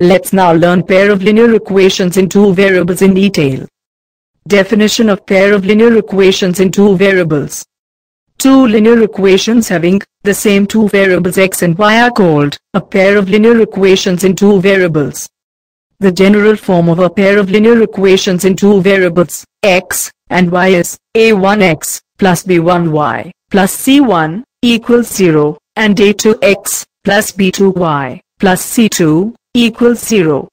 Let's now learn pair of linear equations in two variables in detail. Definition of pair of linear equations in two variables. Two linear equations having the same two variables x and y are called a pair of linear equations in two variables. The general form of a pair of linear equations in two variables, x and y, is a1x plus b1y plus c1 equals 0, and a2x plus b2y plus c2 equals 0,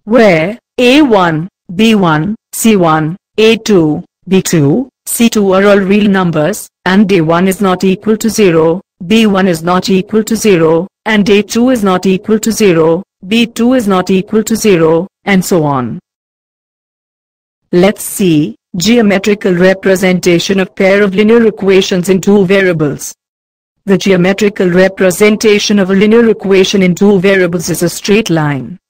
where a1, b1, c1, a2, b2, c2 are all real numbers, and a1 is not equal to 0, b1 is not equal to 0, and a2 is not equal to 0, b2 is not equal to 0, and so on. Let's see geometrical representation of pair of linear equations in two variables. The geometrical representation of a linear equation in two variables is a straight line.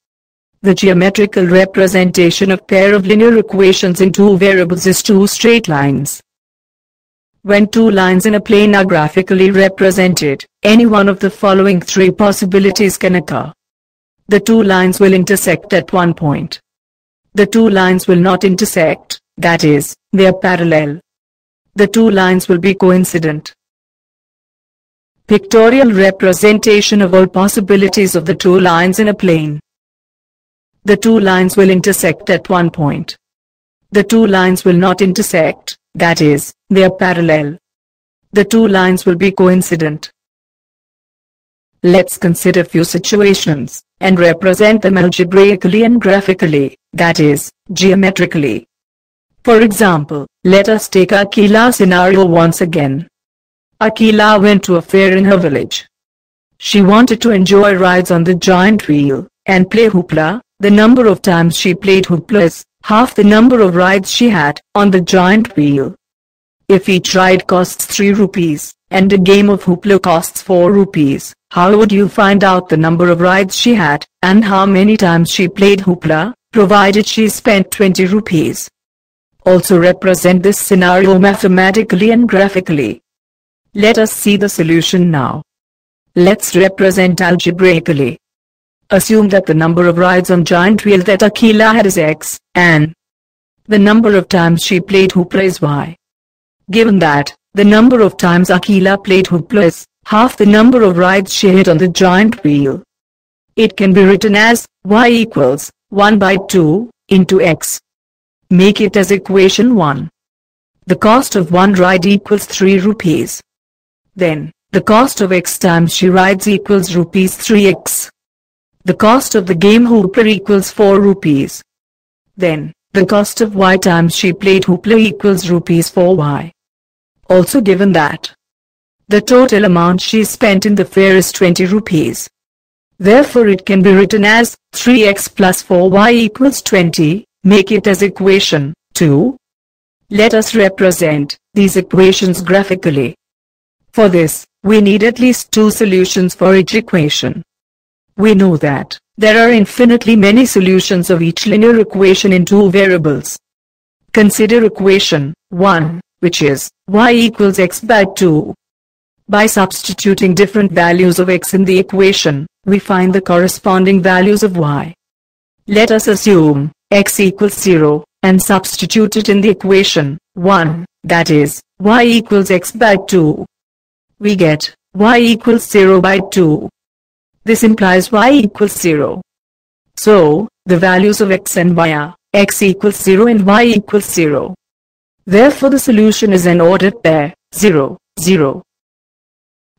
The geometrical representation of pair of linear equations in two variables is two straight lines. When two lines in a plane are graphically represented, any one of the following three possibilities can occur. The two lines will intersect at one point. The two lines will not intersect, that is, they are parallel. The two lines will be coincident. Pictorial representation of all possibilities of the two lines in a plane. The two lines will intersect at one point. The two lines will not intersect, that is, they are parallel. The two lines will be coincident. Let's consider few situations, and represent them algebraically and graphically, that is, geometrically. For example, let us take Akila scenario once again. Akila went to a fair in her village. She wanted to enjoy rides on the giant wheel, and play hoopla. The number of times she played hoopla is half the number of rides she had on the giant wheel. If each ride costs 3 rupees, and a game of hoopla costs 4 rupees, how would you find out the number of rides she had, and how many times she played hoopla, provided she spent 20 rupees? Also represent this scenario mathematically and graphically. Let us see the solution now. Let's represent algebraically. Assume that the number of rides on giant wheel that Akila had is x, and the number of times she played hoopla is y. Given that the number of times Akila played hoopla is half the number of rides she had on the giant wheel, it can be written as y equals 1 by 2 into x. Make it as equation 1. The cost of one ride equals 3 rupees. Then, the cost of x times she rides equals rupees 3x. The cost of the game hoopla equals 4 rupees. Then, the cost of y times she played hoopla equals rupees 4y. Also given that the total amount she spent in the fair is 20 rupees. Therefore it can be written as 3x plus 4y equals 20, make it as equation 2. Let us represent these equations graphically. For this, we need at least two solutions for each equation. We know that there are infinitely many solutions of each linear equation in two variables. Consider equation 1, which is y equals x by 2. By substituting different values of x in the equation, we find the corresponding values of y. Let us assume x equals 0, and substitute it in the equation 1, that is, y equals x by 2. We get y equals 0 by 2. This implies y equals 0. So, the values of x and y are x equals 0 and y equals 0. Therefore the solution is an ordered pair, 0, 0.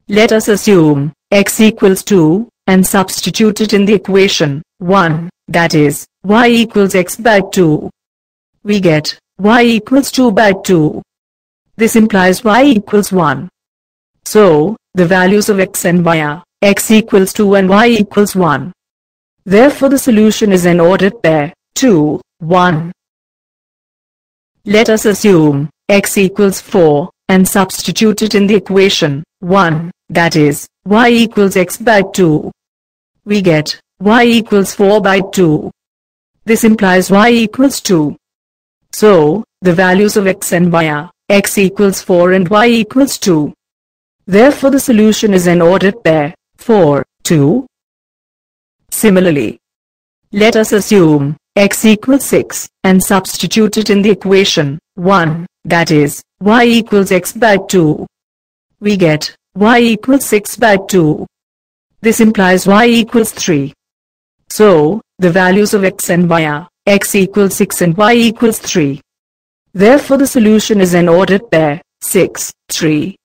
Let us assume x equals 2, and substitute it in the equation 1, that is, y equals x by 2. We get y equals 2 by 2. This implies y equals 1. So, the values of x and y are x equals 2 and y equals 1. Therefore the solution is an ordered pair, 2, 1. Let us assume x equals 4, and substitute it in the equation 1, that is, y equals x by 2. We get y equals 4 by 2. This implies y equals 2. So, the values of x and y are x equals 4 and y equals 2. Therefore the solution is an ordered pair, 4, 2. Similarly, Let us assume x equals 6 and substitute it in the equation 1, that is, y equals x by 2. We get y equals 6 by 2. This implies y equals 3. So, the values of x and y are x equals 6 and y equals 3. Therefore the solution is an ordered pair, 6, 3.